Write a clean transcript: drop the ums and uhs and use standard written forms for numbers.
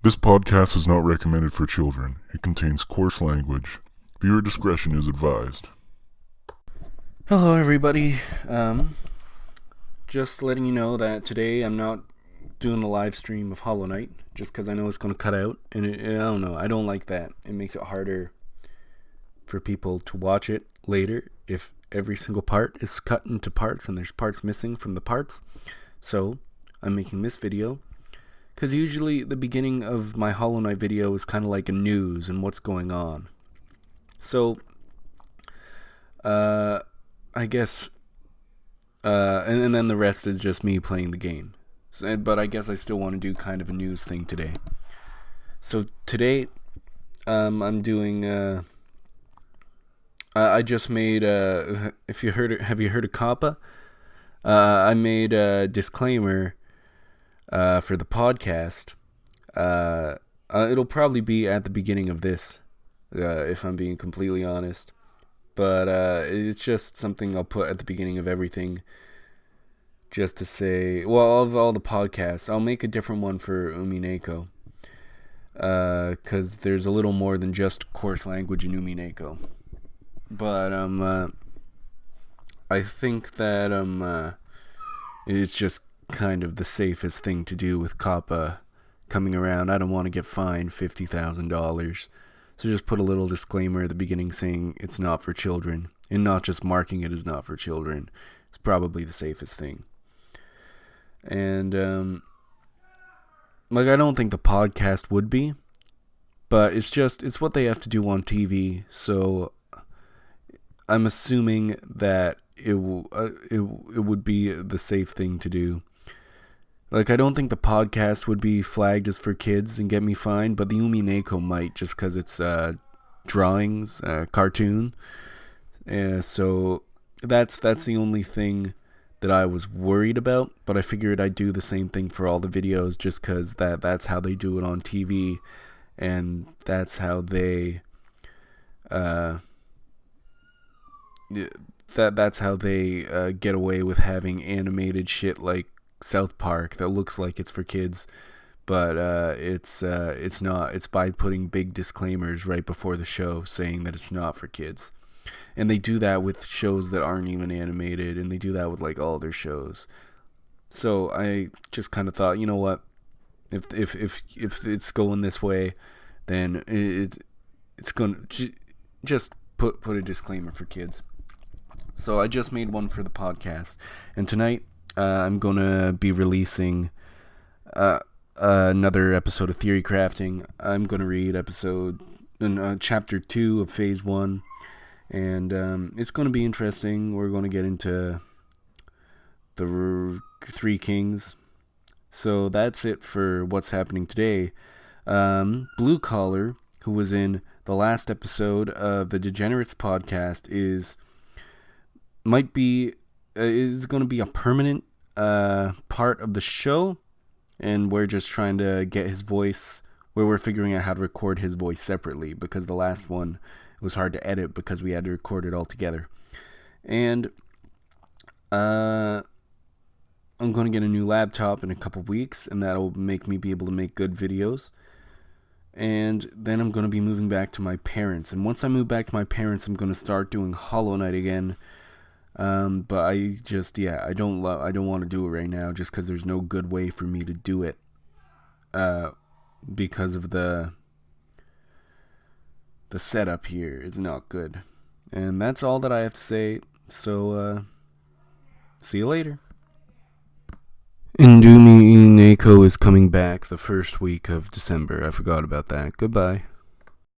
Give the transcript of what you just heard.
This podcast is not recommended for children. It contains coarse language. Viewer discretion is advised. Hello everybody, just letting you know that today I'm not doing a live stream of Hollowknight, just because I know it's going to cut out, and I don't know, I don't like that. It makes it harder for people to watch it later if every single part is cut into parts and there's parts missing from the parts. So, I'm making this video, because usually the beginning of my Hollowknight video is kind of like a news and what's going on. So, I guess, and then the rest is just me playing the game. So, but I guess I still want to do kind of a news thing today. So today, I'm doing, I just made, have you heard of COPPA? I made a disclaimer, for the podcast. It'll probably be at the beginning of this, if I'm being completely honest. But it's just something I'll put at the beginning of everything, just to say, well, of all the podcasts, I'll make a different one for Umineko, because there's a little more than just coarse language in Umineko. But I think that it's just kind of the safest thing to do with COPPA coming around. I don't want to get fined $50,000. So just put a little disclaimer at the beginning saying it's not for children, and not just marking it as not for children. It's probably the safest thing. And I don't think the podcast would be, but it's what they have to do on TV. So I'm assuming that it would be the safe thing to do. I don't think the podcast would be flagged as for kids and get me fined, but the Umineko might, just because it's drawings, cartoon. So that's the only thing that I was worried about, but I figured I'd do the same thing for all the videos, just because that's how they do it on TV, and that's how they that's how they get away with having animated shit like South Park that looks like it's for kids, but it's not. It's by putting big disclaimers right before the show saying that it's not for kids. And they do that with shows that aren't even animated, and they do that with all their shows. So I just kind of thought, you know what, if it's going this way, then it's going to just put a disclaimer for kids. So I just made one for the podcast, and tonight I'm going to be releasing another episode of Theorycrafting. I'm going to read chapter 2 of phase 1, and it's going to be interesting. We're going to get into the Three Kings. So that's it for what's happening today. Blue Collar, who was in the last episode of the Degenerates podcast, is going to be a permanent part of the show, and we're just trying to get his voice, where we're figuring out how to record his voice separately, because the last one was hard to edit because we had to record it all together. And I'm going to get a new laptop in a couple weeks, and that'll make me be able to make good videos. And then I'm going to be moving back to my parents, and once I move back to my parents, I'm going to start doing Hollowknight again. But I don't want to do it right now, just because there's no good way for me to do it, because of the setup here is not good. And that's all that I have to say. So see you later. And Umineko is coming back the first week of December. I forgot about that. Goodbye.